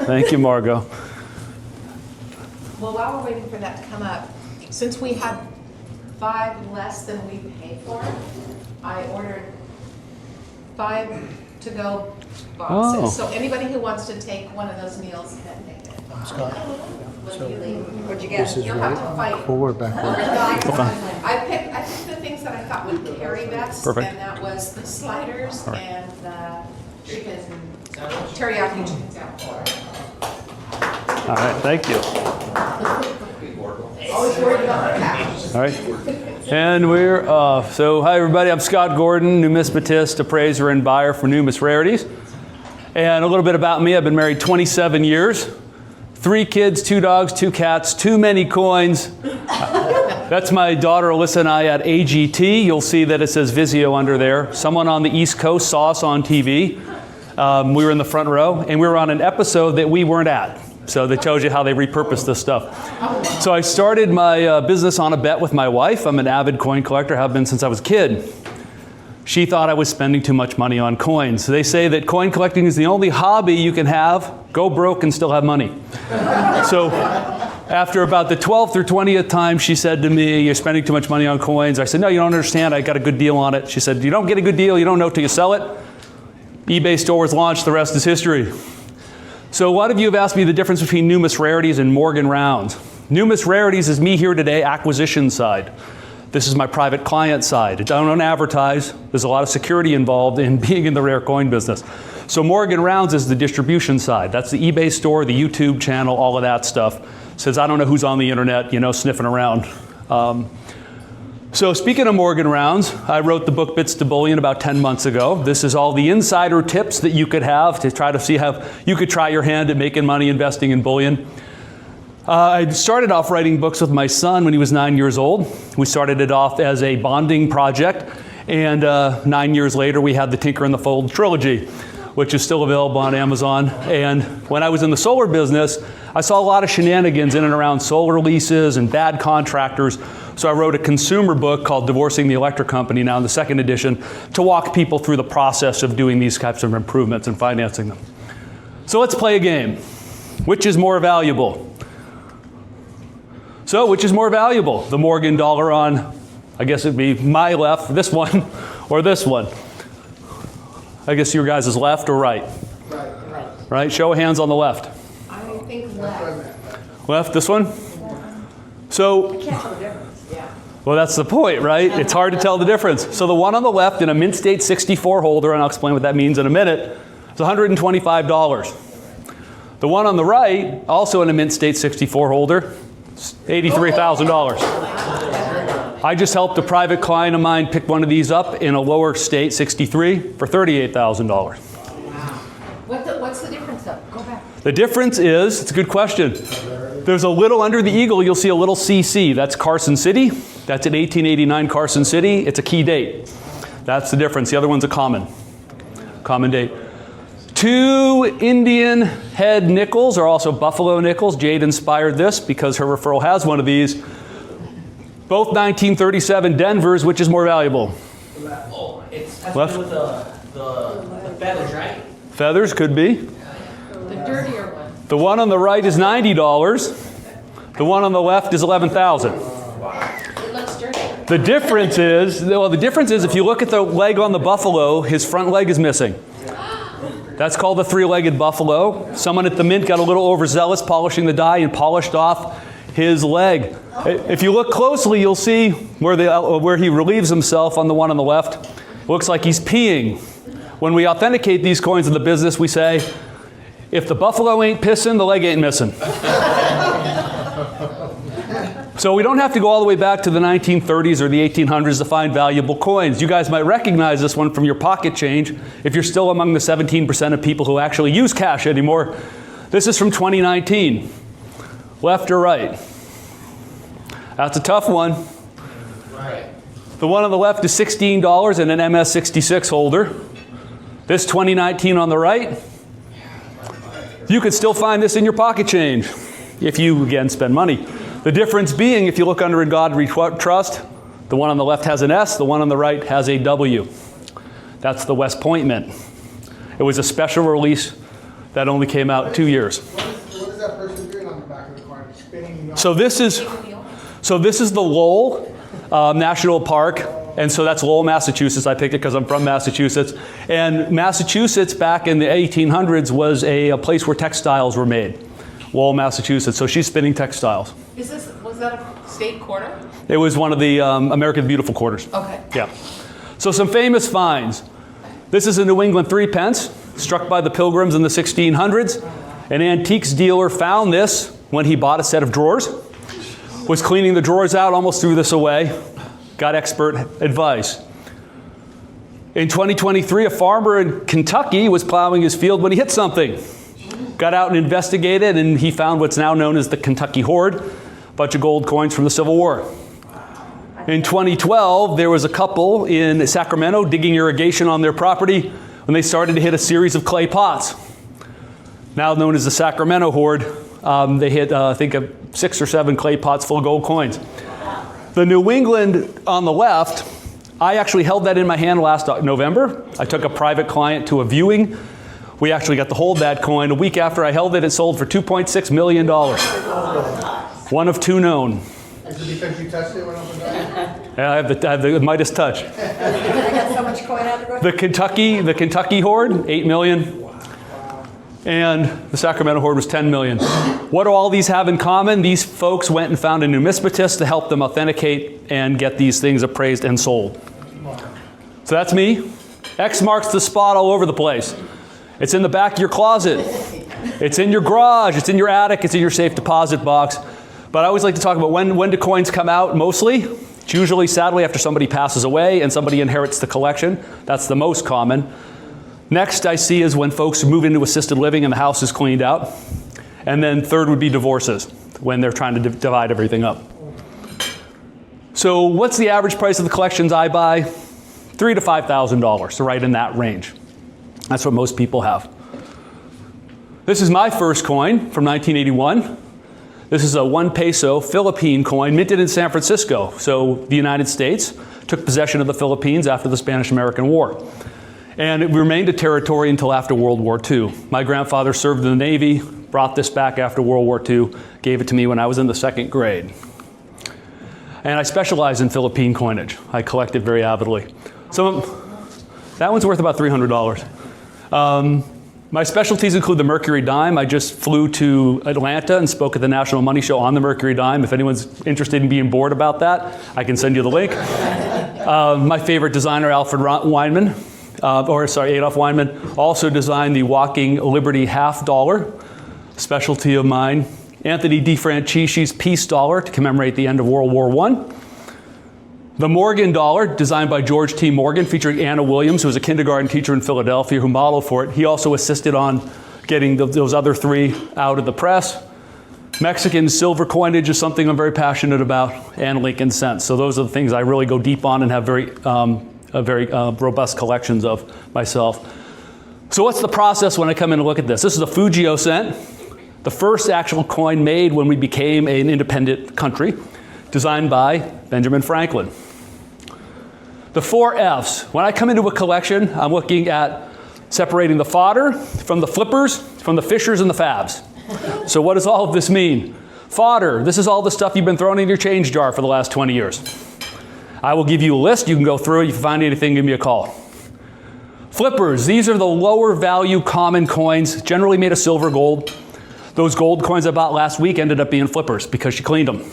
Thank you, Margot. Well, while we're waiting for that to come up, since we had 5 less than we paid for, I ordered 5 to-go boxes. Oh. So anybody who wants to take one of those meals can take it. Scott, When you leave. What'd you this get? is You'll have to fight. forward, backward. I picked the things that I thought would carry best, Perfect. and that was the sliders All right. and the chicken, teriyaki chicken sandwich. All right, thank you. Always worried about the cash. All right. And we're off. So hi, everybody. I'm Scott Gorgon, numismatist, appraiser, and buyer for Numis Rarities. And a little bit about me. I've been married 27 years. 3 kids, 2 dogs, 2 cats, too many coins. That's my daughter Alyssa and I at AGT. You'll see that it says Vizio under there. Someone on the East Coast saw us on TV. We were in the front row, and we were on an episode that we weren't at. So that tells you how they repurpose this stuff. So I started my business on a bet with my wife. I'm an avid coin collector, have been since I was a kid. She thought I was spending too much money on coins. They say that coin collecting is the only hobby you can have, go broke and still have money. So after about the 12th or 20th time, she said to me, "You're spending too much money on coins." I said, "No, you don't understand. I got a good deal on it." She said, "You don't get a good deal. You don't know till you sell it." eBay store was launched. The rest is history. So a lot of you have asked me the difference between Numis Rarities and Morgan Rounds. Numis Rarities is me here today, acquisition side. This is my private client side. I don't advertise. There's a lot of security involved in being in the rare coin business. So Morgan Rounds is the distribution side. That's the eBay store, the YouTube channel, all of that stuff. Says I don't know who's on the internet, sniffing around. So speaking of Morgan Rounds, I wrote the book Bits to Bullion about 10 months ago. This is all the insider tips that you could have to try to see how you could try your hand at making money investing in bullion. I started off writing books with my son when he was 9 years old. We started it off as a bonding project, and 9 years later we had the Tinker and the Fold trilogy, which is still available on Amazon. And when I was in the solar business, I saw a lot of shenanigans in and around solar leases and bad contractors. So I wrote a consumer book called Divorcing the Electric Company, now in the 2nd edition, to walk people through the process of doing these types of improvements and financing them. So let's play a game. Which is more valuable? So which is more valuable? The Morgan dollar on, I guess it'd be my left, this one, or this one? I guess your guys is left or right? Right. Right? Show of hands on the left. I think left. Left, this one? So, Can't tell the difference. Yeah. well, that's the point, right? It's hard to tell the difference. So the one on the left in a Mint State 64 holder, and I'll explain what that means in a minute, is $125. The one on the right, also in a Mint State 64 holder, is $83,000. I just helped a private client of mine pick one of these up in a lower state, 63, for $38,000. What's the difference though? Go back. The difference is, it's a good question. There's a little under the eagle, you'll see a little CC. That's Carson City. That's an 1889 Carson City. It's a key date. That's the difference. The other one's a common date. 2 Indian head nickels are also buffalo nickels. Jade inspired this because her referral has one of these. Both 1937 Denvers. Which is more valuable? Oh, it's has Left. to do with the feathers, right? Feathers could be. The dirtier one. The one on the right is $90. The one on the left is $11,000. It looks dirtier. The difference is if you look at the leg on the buffalo, his front leg is missing. That's called the 3-legged buffalo. Someone at the Mint got a little overzealous polishing the die and polished off his leg. If you look closely, you'll see where he relieves himself on the one on the left. It looks like he's peeing. When we authenticate these coins in the business, we say, if the buffalo ain't pissing, the leg ain't missing. So we don't have to go all the way back to the 1930s or the 1800s to find valuable coins. You guys might recognize this one from your pocket change if you're still among the 17% of people who actually use cash anymore. This is from 2019. Left or right? That's a tough one. Right. The one on the left is $16 in an MS-66 holder. This 2019 on the right. You could still find this in your pocket change if you, again, spend money. The difference being, if you look under In God We Trust, the one on the left has an S, the one on the right has a W. That's the West Point Mint. It was a special release That only came out 2 years. What is that person doing on the back of the coin? Spinning? So this is the Lowell National Park, and so that's Lowell, Massachusetts. I picked it because I'm from Massachusetts. And Massachusetts back in the 1800s was a place where textiles were made. Lowell, Massachusetts. So she's spinning textiles. Was that a state quarter? It was one of the American Beautiful quarters. Okay. Yeah. So some famous finds. This is a New England 3 pence, struck by the Pilgrims in the 1600s. An antiques dealer found this when he bought a set of drawers, was cleaning the drawers out, almost threw this away, got expert advice. In 2023, a farmer in Kentucky was plowing his field when he hit something. Got out and investigated, and he found what's now known as the Kentucky Hoard, a bunch of gold coins from the Civil War. In 2012, there was a couple in Sacramento digging irrigation on their property when they started to hit a series of clay pots, now known as the Sacramento Hoard. They hit, I think, 6 or 7 clay pots full of gold coins. The New England on the left, I actually held that in my hand last November. I took a private client to a viewing. We actually got to hold that coin. A week after I held it, it sold for $2.6 million. One of 2 known. Is it because you touched it when it was done? I have the Midas touch. I got so much coin out of the The Kentucky Hoard, 8 million. And the Sacramento Hoard was 10 million. What do all these have in common? These folks went and found a numismatist to help them authenticate and get these things appraised and sold. So that's me. X marks the spot all over the place. It's in the back of your closet. It's in your garage. It's in your attic. It's in your safe deposit box. But I always like to talk about when do coins come out mostly. It's usually, sadly, after somebody passes away and somebody inherits the collection. That's the most common. Next I see is when folks move into assisted living and the house is cleaned out. And then third would be divorces, when they're trying to divide everything up. So what's the average price of the collections I buy? $3,000 to $5,000, so right in that range. That's what most people have. This is my first coin from 1981. This is a 1 peso Philippine coin minted in San Francisco. So the United States took possession of the Philippines after the Spanish-American War. And it remained a territory until after World War II. My grandfather served in the Navy, brought this back after World War II, gave it to me when I was in the 2nd grade. And I specialize in Philippine coinage. I collect it very avidly. So that one's worth about $300. My specialties include the Mercury Dime. I just flew to Atlanta and spoke at the National Money Show on the Mercury Dime. If anyone's interested in being bored about that, I can send you the link. My favorite designer, Adolf Weinman, also designed the Walking Liberty half dollar, specialty of mine. Anthony DeFranceschi's Peace Dollar to commemorate the end of World War I. The Morgan Dollar, designed by George T. Morgan, featuring Anna Williams, who was a kindergarten teacher in Philadelphia who modeled for it. He also assisted on getting those other 3 out of the press. Mexican silver coinage is something I'm very passionate about, and Lincoln cents. So those are the things I really go deep on and have very robust collections of myself. So what's the process when I come in and look at this? This is a Fujio cent, the first actual coin made when we became an independent country, designed by Benjamin Franklin. The 4 F's. When I come into a collection, I'm looking at separating the fodder from the flippers, from the fishers and the fabs. So what does all of this mean? Fodder, this is all the stuff you've been throwing in your change jar for the last 20 years. I will give you a list. You can go through it. If you find anything, give me a call. Flippers, these are the lower value common coins, generally made of silver gold. Those gold coins I bought last week ended up being flippers because she cleaned them.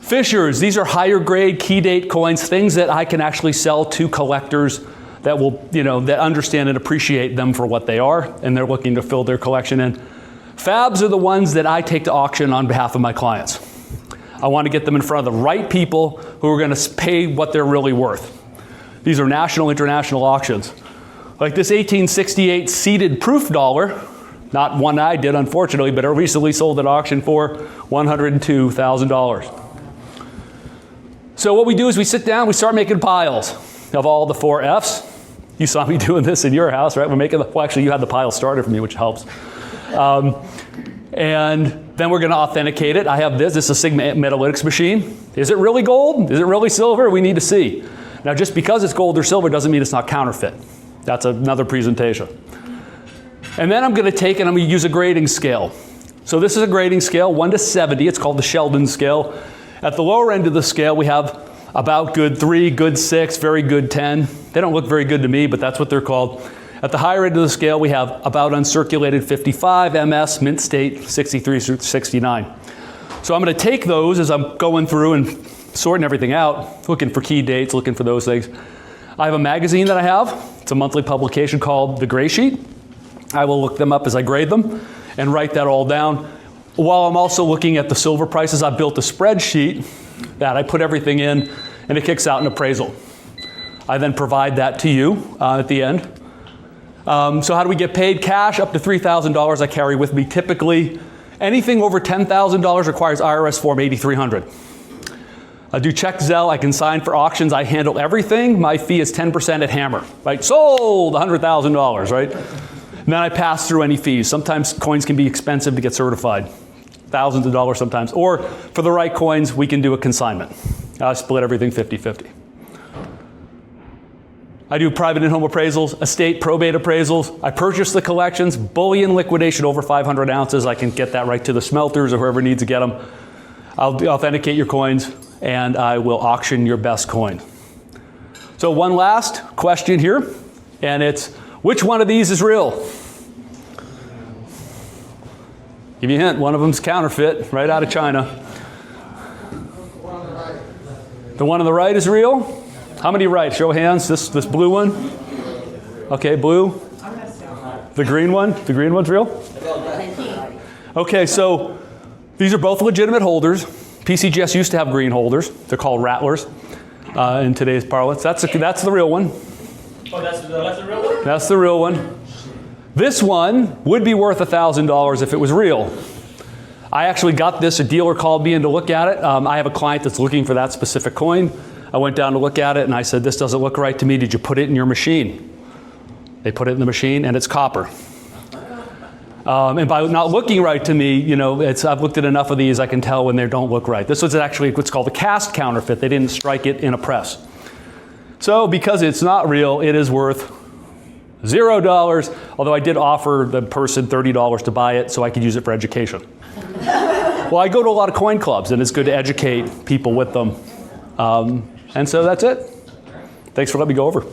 Fishers, these are higher grade key date coins, things that I can actually sell to collectors that will, that understand and appreciate them for what they are, and they're looking to fill their collection in. Fabs are the ones that I take to auction on behalf of my clients. I want to get them in front of the right people who are going to pay what they're really worth. These are national, international auctions. Like this 1868 seated proof dollar, not one I did unfortunately, but I recently sold at auction for $102,000. So what we do is we sit down, we start making piles of all the 4 F's. You saw me doing this in your house, right? Well, actually you had the pile started for me, which helps. And then we're going to authenticate it. I have this is a Sigma Metalytics machine. Is it really gold? Is it really silver? We need to see. Now just because it's gold or silver doesn't mean it's not counterfeit. That's another presentation. And then I'm going to take and I'm going to use a grading scale. So this is a grading scale, 1 to 70. It's called the Sheldon scale. At the lower end of the scale, we have about good 3, good 6, very good 10. They don't look very good to me, but that's what they're called. At the higher end of the scale, we have about uncirculated 55, MS, mint state 63 through 69. So I'm going to take those as I'm going through and sorting everything out, looking for key dates, looking for those things. I have a magazine that I have. It's a monthly publication called The Gray Sheet. I will look them up as I grade them and write that all down. While I'm also looking at the silver prices, I built a spreadsheet that I put everything in, and it kicks out an appraisal. I then provide that to you at the end. So how do we get paid? Cash up to $3,000 I carry with me. Typically, anything over $10,000 requires IRS Form 8300. I do check Zelle. I can sign for auctions. I handle everything. My fee is 10% at Hammer. Right? Sold $100,000, right? And then I pass through any fees. Sometimes coins can be expensive to get certified. Thousands of dollars sometimes. Or for the right coins, we can do a consignment. I split everything 50-50. I do private and home appraisals, estate probate appraisals. I purchase the collections, bullion liquidation over 500 ounces. I can get that right to the smelters or whoever needs to get them. I'll authenticate your coins, and I will auction your best coin. So one last question here, and it's, which one of these is real? Give you a hint, one of them's counterfeit, right out of China. The one on the right is real? How many right? Show of hands. This blue one? Okay, blue. The green one? The green one's real? Okay, so these are both legitimate holders. PCGS used to have green holders. They're called rattlers in today's parlance. That's the real one. Oh, that's the real one? That's the real one. This one would be worth $1,000 if it was real. I actually got this. A dealer called me in to look at it. I have a client that's looking for that specific coin. I went down to look at it, and I said, this doesn't look right to me. Did you put it in your machine? They put it in the machine, and it's copper. And by not looking right to me, you know, I've looked at enough of these, I can tell when they don't look right. This was actually what's called a cast counterfeit. They didn't strike it in a press. So because it's not real, it is worth $0, although I did offer the person $30 to buy it so I could use it for education. Well, I go to a lot of coin clubs, and it's good to educate people with them. And so that's it. Thanks for letting me go over.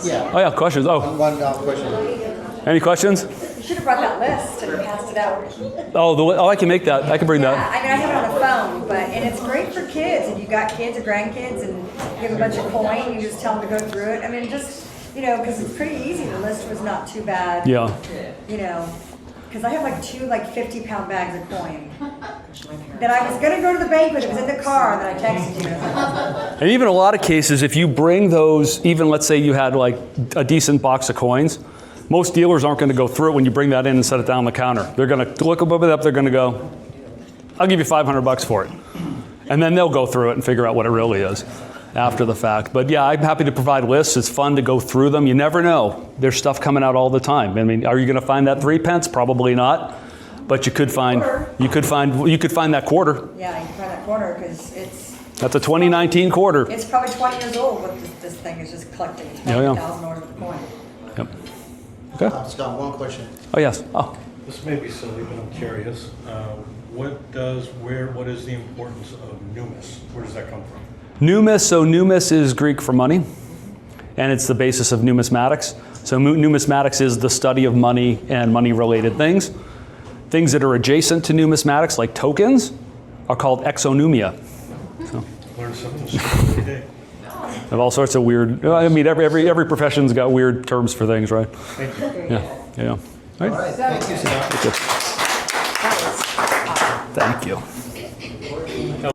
Yeah. Oh yeah, questions. Oh, One question. any questions? You should have brought that list and passed it out. Oh, I can make that. I can bring Yeah, that. I mean, I have it on the phone, and it's great for kids. If you've got kids or grandkids and you have a bunch of coin, you just tell them to go through it. I mean, just, you know, because it's pretty easy. The list was not too bad. Yeah. You know, because I have like two 50-pound bags of coin that I was going to go to the bank with. It was in the car, and then I texted you. And even a lot of cases, if you bring those, even let's say you had like a decent box of coins, most dealers aren't going to go through it when you bring that in and set it down on the counter. They're going to look above it up. They're going to go, I'll give you $500 for it. And then they'll go through it and figure out what it really is after the fact. But yeah, I'm happy to provide lists. It's fun to go through them. You never know. There's stuff coming out all the time. I mean, are you going to find that 3 pence? Probably not. But you could find that quarter. Yeah, you can find that quarter because That's a 2019 quarter. it's probably 20 years old. What this thing is just collecting Yeah. $20,000 worth of coin. Yep. Okay. Scott, one question. Oh yes. Oh. This may be silly, but I'm curious. What is the importance of Numis? Where does that come from? Numis, so Numis is Greek for money, and it's the basis of numismatics. So numismatics is the study of money and money-related things. Things that are adjacent to numismatics, like tokens, are called exonumia. So, Learn something every day. have all sorts of weird, I mean, every profession's got weird terms for things, right? Thank you. Yeah. All right. All right, thank you, Scott. Thank you.